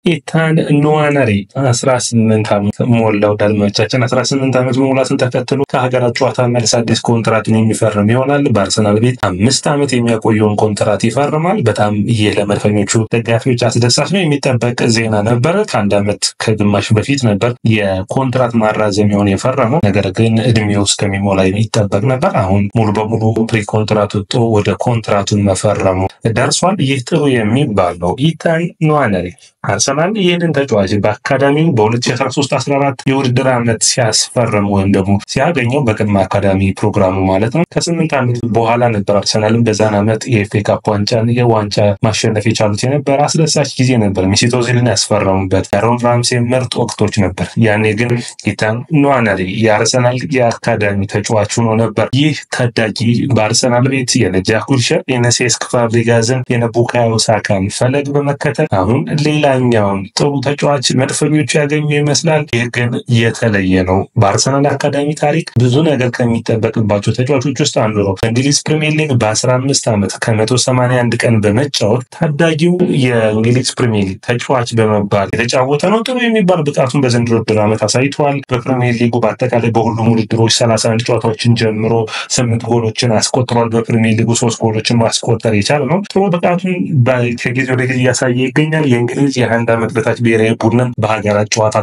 ኢታን ንዋነሪ 18 ዓመት ሞላው። ዳልማቻችን 18 ዓመት ሞላቱን ተከትሎ ከሀገራት ጨዋታ መልስ አዲስ ኮንትራትን የሚፈርም ይሆናል። በአርሰናል ቤት 5 ዓመት የሚያቆየውን ኮንትራት ይፈርማል። በጣም ለመድፈኞቹ ደጋፊዎች አስደሳች ነው። የሚጠበቅ ዜና ነበር። ከአንድ ዓመት ከግማሽ በፊት ነበር የኮንትራት ማራዘሚያውን የፈረመው። ነገር ግን እድሜው እስከሚሞላ የሚጠበቅ ነበር። አሁን ሙሉ በሙሉ ፕሪ ኮንትራት ወጥቶ ወደ ኮንትራቱን መፈረሙ ደርሷል። ይህ ጥሩ የሚባል ነው። ኢታን ንዋነሪ አርሰናል ይህንን ተጫዋች በአካዳሚው በ2013-14 የውድድር ዓመት ሲያስፈርም ወይም ደግሞ ሲያገኘው በቅድመ አካዳሚ ፕሮግራሙ ማለት ነው ከ8 ዓመት በኋላ ነበር። አርሰናልም በዛን ዓመት የኤፍኤ ካፕ ዋንጫ ማሸነፍ የቻሉት የነበር አስደሳች ጊዜ ነበር። ሚሲት ኦዚልን ያስፈረሙበት አሮን ራምሴ ምርጥ ወቅቶች ነበር። ያኔ ግን ኢታን ንዋነሪ የአርሰናል የአካዳሚ ተጫዋች ሆኖ ነበር። ይህ ታዳጊ በአርሰናል ቤት የጃክ ዊልሸር የሴስክ ፋብሪጋዝን የቡካዮ ሳካን ፈለግ በመከተል አሁን ሌላኛውን ጥሩ ተጫዋች መድፈኞቹ ያገኙ ይመስላል። ይህ ግን የተለየ ነው። በአርሰናል አካዳሚ ታሪክ ብዙ ነገር ከሚጠበቅባቸው ተጫዋቾች ውስጥ አንዱ ነው። በእንግሊዝ ፕሪሚየር ሊግ በ15 ዓመት ከ181 ቀን በመጫወት ታዳጊው የእንግሊዝ ፕሪሚየር ሊግ ተጫዋች በመባል የተጫወተ ነው። ጥሩ የሚባል ብቃቱን በዘንድሮ ውድድር ዓመት አሳይቷል። በፕሪሚየር ሊጉ በአጠቃላይ በሁሉም ውድድሮች 31 ጨዋታዎችን ጀምሮ 8 ጎሎችን አስቆጥሯል። በፕሪሚየር ሊጉ 3 ጎሎችን ማስቆጠር የቻለ ነው። ጥሩ ብቃቱን ከጊዜ ወደ ጊዜ እያሳየ ይገኛል። የእንግሊዝ የ21 ዓመት በታች ብሔራዊ ቡድን በሀገራት ጨዋታ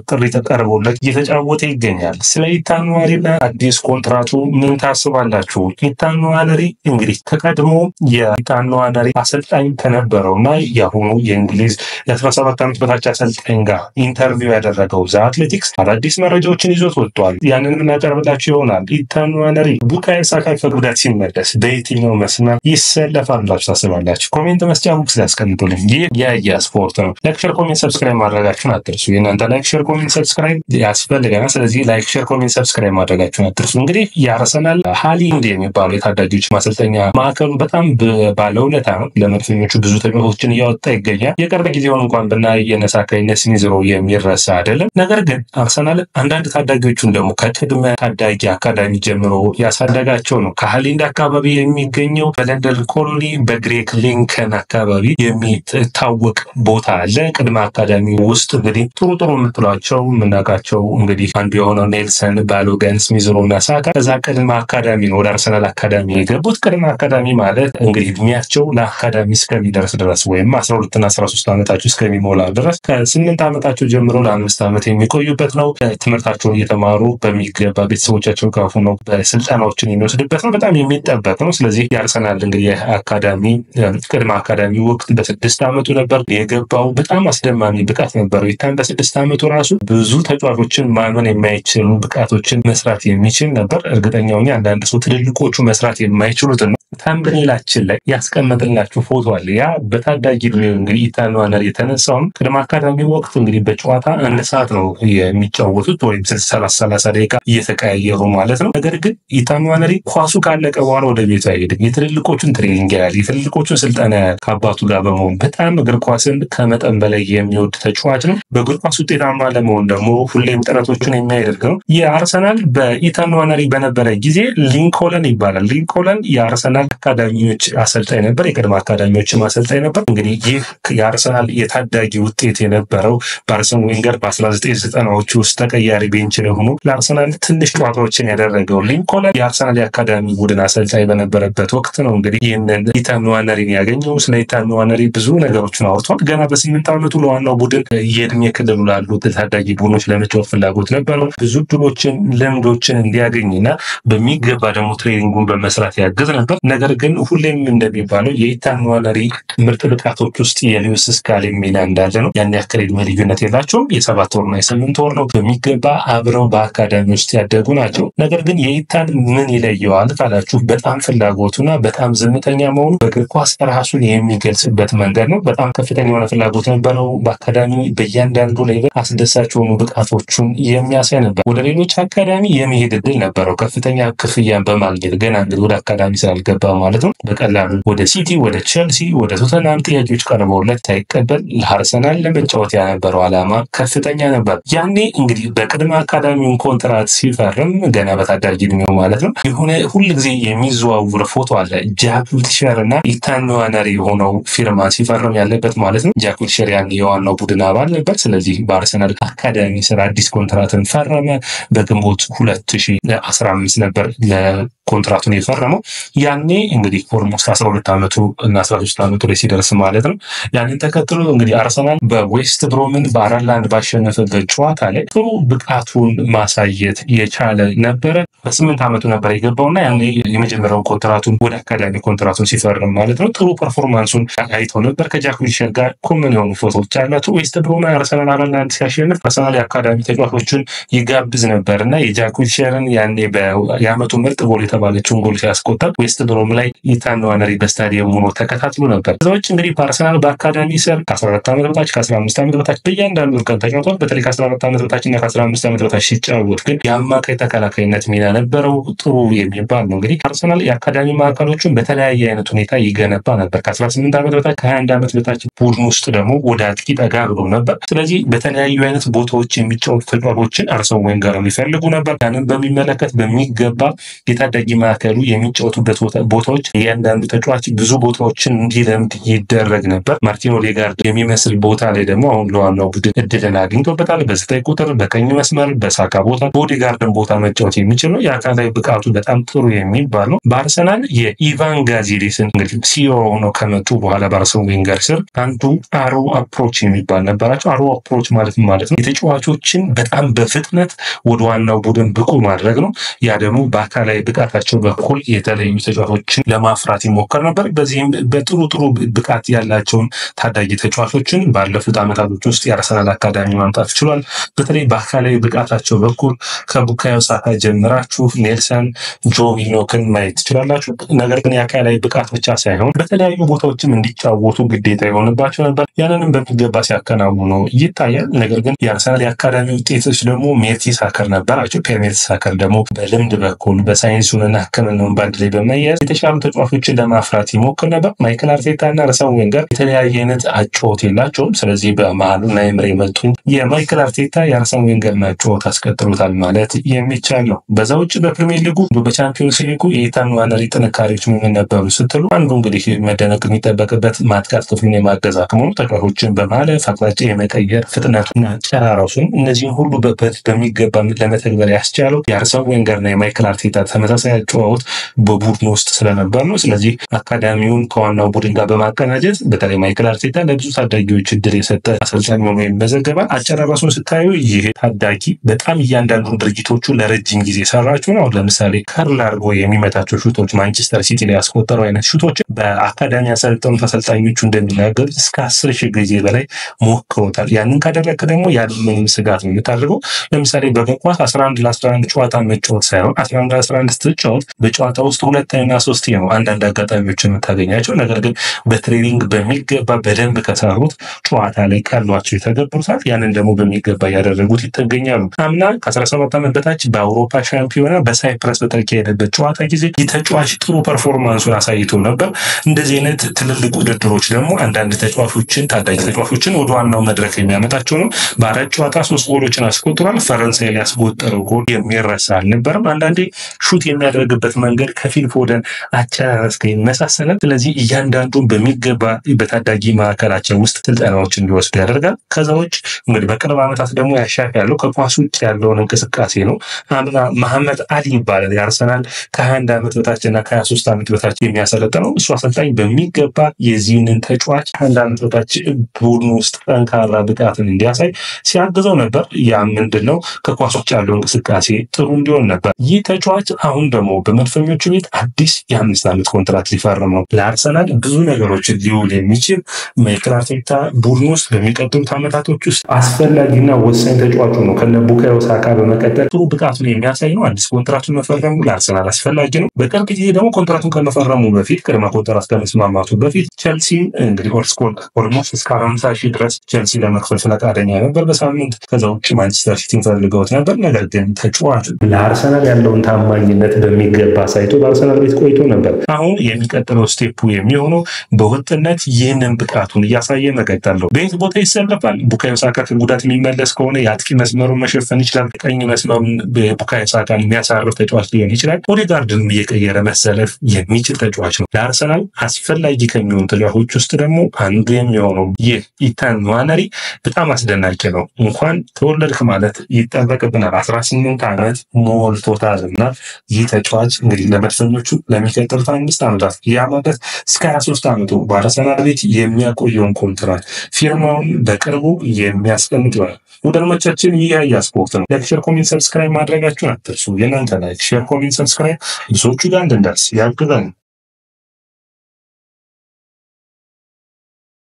ጥሪ ተቀርቦለት እየተጫወተ ይገኛል። ስለ ኢታን ንዋነሪና አዲስ ኮንትራቱ ምን ታስባላችሁ? ኢታን ንዋነሪ እንግዲህ ከቀድሞ የኢታን ንዋነሪ አሰልጣኝ ከነበረውና የአሁኑ የእንግሊዝ የ17 ዓመት በታች አሰልጣኝ ጋር ኢንተርቪው ያደረገው ዘ አትሌቲክስ አዳዲስ መረጃዎችን ይዞት ወጥቷል። ያንን እናቀርብላችሁ ይሆናል። ኢታን ንዋነሪ ቡካዮ ሳካ ከጉዳት ሲመለስ በየትኛው መስመር ይሰለፋል ብላችሁ ታስባላችሁ? ኮሜንት መስጫ ቦክስ ላይ አስቀምጡልኝ። ይህ የያ ስፖርት ነው። ላይክ፣ ሼር፣ ኮሜንት ሰብስክራይብ ማድረጋችሁን አትርሱ። የእናንተ ላይክ፣ ሼር፣ ኮሜንት ሰብስክራይብ ያስፈልገናል። ስለዚህ ላይክ፣ ሼር፣ ኮሜንት ሰብስክራይብ ማድረጋችሁን አትርሱ። እንግዲህ የአርሰናል ሃሊንድ የሚባለው የታዳጊዎች ማሰልጠኛ ማዕከሉ በጣም ባለውለታ ነው። ለመድፈኞቹ ብዙ ተጫዋቾችን እያወጣ ይገኛል። የቅርብ ጊዜውን እንኳን ብናይ የነሳካ ስሚዝሮ የሚረሳ አይደለም። ነገር ግን አርሰናል አንዳንድ ታዳጊዎቹን ደግሞ ከቅድመ ታዳጊ አካዳሚ ጀምሮ ያሳደጋቸው ነው። ከሃሊንድ አካባቢ የሚገኘው በለንደን ኮሎኒ በግሬክ ሊንከን አካባቢ የሚታወቅ ቦታ አለ። ቅድመ አካዳሚ ውስጥ እንግዲህ ጥሩ የምትሏቸው የምናውቃቸው እንግዲህ አንዱ የሆነው ኔልሰን ባሎገን፣ ስሚዝሮ እና ሳካ ከዛ ቅድመ አካዳሚ ነው ወደ አርሰናል አካዳሚ የገቡት። ቅድመ አካዳሚ ማለት እንግዲህ እድሜያቸው ለአካዳሚ እስከሚደርስ ድረስ ወይም 12 እና 13 ዓመታቸው እስከሚሞላ ድረስ ከ8 ዓመታቸው ጀምሮ ለ5 ዓመት የሚቆዩበት ነው። ትምህርታቸውን እየተማሩ በሚገባ ቤተሰቦቻቸው ጋር ሆነው በስልጠናዎችን የሚወስድበት ነው። በጣም የሚጠበቅ ነው። ስለዚህ የአርሰናል እንግዲህ የአካዳሚ ቅድመ አካዳሚ ወቅት በ6 ዓመቱ ነበር የገባው። በጣም አስደማሚ ብቃት ነበረው። ኢታን በ6 ዓመቱ ራሱ ብዙ ተጫዋቾችን ማመን የማይችሉ ብቃቶችን መስራት የሚችል ነበር። እርግጠኛ ሆኜ አንዳንድ ሰው ትልልቆቹ መስራት የማይችሉት ነው ታምብኔላችን ላይ ያስቀመጥላችሁ ፎቶ አለ። ያ በታዳጊ ዕድሜው እንግዲህ ኢታን ንዋነሪ የተነሳውን ቅድመ አካዳሚ ወቅት እንግዲህ በጨዋታ 1 ሰዓት ነው የሚጫወቱት ወይም 30 ደቂቃ እየተቀያየሩ ማለት ነው። ነገር ግን ኢታን ንዋነሪ ኳሱ ካለቀ በኋላ ወደ ቤቱ አይሄድም። የትልልቆቹን ትሬኒንግ ያያል፣ የትልልቆቹን ስልጠና ከአባቱ ጋር በመሆን በጣም እግር ኳስን ከመጠን በላይ የሚወድ ተጫዋች ነው። በእግር ኳስ ውጤታማ ለመሆን ደግሞ ሁሌም ጥረቶችን የሚያደርግ ነው። የአርሰናል በኢታን ንዋነሪ በነበረ ጊዜ ሊንኮለን ይባላል። ሊንኮለን የአርሰናል አካዳሚዎች አሰልጣኝ ነበር። የቅድመ አካዳሚዎች አሰልጣኝ ነበር። እንግዲህ ይህ የአርሰናል የታዳጊ ውጤት የነበረው በአርሰን ዌንገር በ1990ዎቹ ውስጥ ተቀያሪ ቤንች ላይ ሆኖ ለአርሰናል ትንሽ ጨዋታዎችን ያደረገው ሊንኮለን የአርሰናል የአካዳሚ ቡድን አሰልጣኝ በነበረበት ወቅት ነው እንግዲህ ይህንን ኢታን ንዋነሪን ያገኘው። ስለ ኢታን ንዋነሪ ብዙ ነገሮችን አውርቷል። ገና በ8 ዓመቱ ለዋናው ቡድን የእድሜ ክልሉ ላሉት ታዳጊ ቡድኖች ለመጫወት ፍላጎት ነበረው። ብዙ ድሎችን ልምዶችን እንዲያገኝና በሚገባ ደግሞ ትሬኒንጉን በመስራት ያግዝ ነበር። ነገር ግን ሁሌም እንደሚባለው የኢታን ንዋነሪ ምርጥ ብቃቶች ውስጥ የሉዊስ ስካሊ ሚና እንዳለ ነው። ያን ያክል ዕድሜ ልዩነት የላቸውም። የ7 ወርና የ8 ወር ነው። በሚገባ አብረው በአካዳሚ ውስጥ ያደጉ ናቸው። ነገር ግን የኢታን ምን ይለየዋል ካላችሁ በጣም ፍላጎቱና በጣም ዝምተኛ መሆኑ በእግር ኳስ ራሱን የሚገልጽበት መንገድ ነው። በጣም ከፍተኛ የሆነ ፍላጎት ነበረው። በአካዳሚ በእያንዳንዱ ላይ አስደሳች የሆኑ ብቃቶቹን የሚያሳይ ነበር። ወደ ሌሎች አካዳሚ የመሄድ እድል ነበረው ከፍተኛ ክፍያን በማግኘት ገና እንግዲህ ወደ አካዳሚ ስላልገባ ማለት ነው። በቀላሉ ወደ ሲቲ፣ ወደ ቼልሲ፣ ወደ ቶተንሃም ጥያቄዎች ቀርበውለት ሳይቀበል ለአርሰናል ለመጫወት ያነበረው ዓላማ ከፍተኛ ነበር። ያኔ እንግዲህ በቅድመ አካዳሚውን ኮንትራት ሲፈርም ገና በታዳጊ ዕድሜው ማለት ነው የሆነ ሁልጊዜ የሚዘዋውር ፎቶ አለ። ጃክ ዊልሸር እና ኢታን ንዋነሪ ሆነው ፊርማ ሲፈርም ያለበት ማለት ነው። ጃክ ዊልሸር ያኔ ያን የዋናው ቡድን አባል ነበር። ስለዚህ በአርሰናል አካዳሚ ስር አዲስ ኮንትራትን ፈረመ። በግንቦት 2015 ነበር ለኮንትራቱን የፈረመው። ያኔ እንግዲህ ኦልሞስት 12 ዓመቱ እና 13 ዓመቱ ላይ ሲደርስ ማለት ነው። ያንን ተከትሎ እንግዲህ አርሰናል በዌስት ብሮምን በ4-1 ባሸነፈበት ጨዋታ ላይ ጥሩ ብቃቱን ማሳየት የቻለ ነበረ። በ8 ዓመቱ ነበር የገባውና ያኔ የመጀመሪያውን ኮንትራቱን ወደ አካዳሚ ኮንትራቱን ሲፈርም ማለት ነው ጥሩ ፐርፎርማንሱን አይተው ነበር። ከጃክ ዊልሸር ጋር ኮመን የሆኑ ፎቶዎች አላቸው። ዌስት ብሮም አርሰናል 4-1 ሲያሸንፍ አርሰናል የአካዳሚ ተጫዋቾችን ይጋብዝ ነበርና የጃክ ዊልሸርን ያኔ የዓመቱ ምርጥ ጎል የተባለችውን ጎል ሲያስቆጠር ዌስት ብሮም ላይ ኢታን ንዋነሪ በስታዲየም ሆኖ ተከታትሎ ነበር። ከዛዎች እንግዲህ በአርሰናል በአካዳሚ ስር ከ14 ዓመት በታች ከ15 ዓመት በታች በእያንዳንዱ እርከን ተጫውቷል። በተለይ ከ14 ዓመት በታች እና ከ15 ዓመት በታች ሲጫወት ግን የአማካይ ተከላካይነት ሚና ነበረው ጥሩ የሚባል ነው። እንግዲህ አርሰናል የአካዳሚ ማዕከሎችን በተለያየ አይነት ሁኔታ ይገነባ ነበር። ከ18 ዓመት በታች ከ21 ዓመት በታች ቡድን ውስጥ ደግሞ ወደ አጥቂ ጠጋ ብሎ ነበር። ስለዚህ በተለያዩ አይነት ቦታዎች የሚጫወቱ ተጫዋቾችን አርሰን ዌንገር የሚፈልጉ ነበር። ያንን በሚመለከት በሚገባ የታዳጊ ማዕከሉ የሚጫወቱበት ቦታዎች እያንዳንዱ ተጫዋች ብዙ ቦታዎችን እንዲለምድ ይደረግ ነበር። ማርቲን ኦዴጋርድ የሚመስል ቦታ ላይ ደግሞ አሁን ለዋናው ቡድን እድልን አግኝቶበታል። በ9 ቁጥር በቀኝ መስመር በሳካ ቦታ በኦዴጋርድን ቦታ መጫወት የሚችል ነው። የአካላዊ ብቃቱ በጣም ጥሩ የሚባል ነው። በአርሰናል የኢቫን ጋዚዴስን እንግዲህ ሲኦ ሆነው ከመጡ በኋላ በአርሰን ዌንገር ስር አንዱ አሮ አፕሮች የሚባል ነበራቸው። አሮ አፕሮች ማለት ነው የተጫዋቾችን በጣም በፍጥነት ወደ ዋናው ቡድን ብቁ ማድረግ ነው። ያ ደግሞ በአካላዊ ብቃታቸው በኩል የተለዩ ተጫዋቾችን ለማፍራት ይሞከር ነበር። በዚህም በጥሩ ብቃት ያላቸውን ታዳጊ ተጫዋቾችን ባለፉት ዓመታቶች ውስጥ የአርሰናል አካዳሚ ማምጣት ችሏል። በተለይ በአካላዊ ብቃታቸው በኩል ከቡካዮ ሳካ ጀምራችሁ ኔልሰን ጆቪኖክን ማየት ትችላላችሁ። ነገር ግን የአካላዊ ብቃት ብቻ ሳይሆን በተለያዩ ቦታዎችም እንዲጫወቱ ግዴታ የሆነባቸው ነበር። ያንንም በሚገባ ሲያከናውኑ ይታያል። ነገር ግን የአርሰናል የአካዳሚ ውጤቶች ደግሞ ሜርቲሳከር ነበራቸው። ሜርቲሳከር ደግሞ በልምድ በኩል በሳይንሱንና ሕክምናውን ባንድ ላይ በመያዝ የተሻሉ ተጫዋቾችን ለማፍራት ይሞክር ነበር። ማይክል አርቴታ እና አርሰን ዌንገር የተለያየ አይነት አጨዋወት የላቸውም። ስለዚህ በመሀሉ ናይምር የመጡ የማይክል አርቴታ የአርሰን ዌንገር አጨዋወት አስቀጥሎታል ማለት የሚቻል ነው። በዛ ውጭ በፕሪሚየር ሊጉ በቻምፒዮንስ ሊጉ የኢታን ንዋነሪ ጥንካሬዎች ምን ነበሩ ስትሉ አንዱ እንግዲህ መደነቅ የሚጠበቅበት ማጥቃት ክፍሉን የማገዝ አቅሙ ተጫዋቾችን በማለፍ አቅጣጫ የመቀየር ፍጥነቱና ጨራራሱን እነዚህን ሁሉ በሚገባ ለመተግበር ያስቻለው የአርሰን ዌንገርና የማይክል አርቴታ ተመሳሳይ አጨዋወት በቡድን ውስጥ ስለነበር ነው። ስለዚህ አካዳሚውን ከዋናው ቡድን ጋር በማቀናጀት በተለይ ማይክል አርቴታ ለብዙ ታዳጊዎች እድል የሰጠ አሰልጣኝ ሆኖ ይመዘገባል። አጨራረሱን ስታዩ ይህ ታዳጊ በጣም እያንዳንዱን ድርጊቶቹ ለረጅም ጊዜ ሰራችሁ ነው። ለምሳሌ ከርል አድርጎ የሚመታቸው ሹቶች ማንቸስተር ሲቲ ላይ ያስቆጠረው አይነት ሹቶች በአካዳሚ ያሰለጠኑ አሰልጣኞቹ እንደሚናገሩት እስከ 10,000 ጊዜ በላይ ሞክረውታል። ያንን ካደረክ ደግሞ ያለምንም ስጋት ነው የምታደርገው። ለምሳሌ በኳስ 11 ለ11 ጨዋታ መጫወት ሳይሆን 11 ለ11 ስትጫወት በጨዋታ ውስጥ 2 እና 3 ነው አንዳንድ አጋጣሚዎችን የምታገኛቸው። ነገር ግን በትሬኒንግ በሚገባ በደንብ ከሰሩት ጨዋታ ላይ ቀሏቸው የተገበሩታል። ያንን ደግሞ በሚገባ ያደረጉት ይገኛሉ። አምና ከ17 ዓመት በታች በአውሮፓ ሻምፒዮና በሳይፕረስ በተካሄደበት ጨዋታ ጊዜ የተጫዋች ጥሩ ፐርፎርማንሱን አሳይቶ ነበር። እንደዚህ አይነት ትልልቅ ውድድሮች ደግሞ አንዳንድ ተጫዋቾችን ታዳጊ ተጫዋቾችን ወደ ዋናው መድረክ የሚያመጣቸው ነው። በአራት ጨዋታ 3 ጎሎችን አስቆጥሯል። ፈረንሳይ ላይ ያስቆጠረው ጎል የሚረሳ አልነበረም። አንዳንዴ ሹት የሚያደርግበት መንገድ ከፊል ፎደን አጨራረስ ጋር ይመሳሰላል። ስለዚህ እያንዳንዱን በሚገባ በታዳጊ ማዕከላቸው ውስጥ ስልጠናዎች እንዲወስዱ ያደርጋል። ከዛዎች እንግዲህ በቅርብ ዓመታት ደግሞ ያለው ከኳስ ውጭ ያለውን እንቅስቃሴ ነው። አምና መሐመድ አሊ ይባላል የአርሰናል ከ21 ዓመት በታች እና ከ23 ዓመት በታች የሚያሰለጥነው እሱ አሰልጣኝ በሚገባ የዚህንን ተጫዋች 21 ዓመት በታች ቡድን ውስጥ ጠንካራ ብቃትን እንዲያሳይ ሲያግዘው ነበር። ያ ምንድነው ከኳስ ውጭ ያለው እንቅስቃሴ ጥሩ እንዲሆን ነበር። ይህ ተጫዋች አሁን ደግሞ በመድፈኞቹ ቤት አዲስ የ5 ዓመት ኮንትራት ሊፈርም ነው። ለአርሰናል ብዙ ነገሮችን ሊውል የሚችል ማይክል አርቴታ ቡድን ውስጥ በሚቀጥሉት ዓመታቶች ውስጥ አስፈላጊና ወሳኝ ተጫዋቹ ነው። ከነ ቡካዮ ሳካ በመቀጠል ጥሩ ብቃቱን የሚያሳይ ነው። አዲስ ኮንትራቱን መፈረሙ ለአርሰናል አስፈላጊ ነው። በቅርብ ጊዜ ደግሞ ኮንትራቱን ከመፈረሙ በፊት ቅድመ ኮንትራት ከመስማማቱ በፊት ቼልሲ እንግዲህ ኦልሞስት እስከ 50,000 ድረስ ቼልሲ ለመክፈል ፈቃደኛ ነበር በሳምንት። ከዛ ውጭ ማንቸስተር ሲቲን ፈልገውት ነበር። ነገር ግን ተጫዋቹ ለአርሰናል ያለውን ታማኝነት በሚገባ ሳይቶ በአርሰናል ቤት ቆይቶ ነበር። አሁን የሚቀጥለው ስቴፑ የሚሆነው በወጥነት ይህንን ብቃቱን እያሳየ መቀጠል ነው። በየት ቦታ ይሰለፋል? ቡካዮ ሳካ ከጉዳት የሚመለስ ከሆነ የአጥቂ መስመሩን መሸፈን ይችላል። ቀኝ መስመሩን በቡካዮ ሳካን የሚያሳርፍ ተጫዋች ሊሆን ይችላል። ኦዴጋርድን እየቀየረ መሰለፍ የሚችል ተጫዋች ነው። ለአርሰናል አስፈላጊ ከሚሆኑ ተጫዋቾች ውስጥ ደግሞ አንዱ የሚሆነው ይህ ኢታን ንዋነሪ በጣም አስደናቂ ነው። እንኳን ተወለድክ ማለት ይጠበቅብናል። 18 ዓመት ሞልቶታልና ይህ ተጫዋች እንግዲህ ለመድፈኞቹ ለሚቀጥሉት 5 ዓመታት ያ ማለት እስከ 23 ዓመቱ በአርሰናል ቤት የሚያቆየውን ኮንትራት ፊርማውን በቅርቡ የሚያስቀምጥ ይሆናል። ወዳጆቻችን ይህ ያያ ስፖርት ነው። ላይክ፣ ሼር፣ ኮሜንት፣ ሰብስክራይብ ማድረጋችሁን አትርሱ። የእናንተ ላይክ፣ ሼር፣ ኮሜንት፣ ሰብስክራይብ ብዙዎቹ ጋር እንድንደርስ ያግዛል።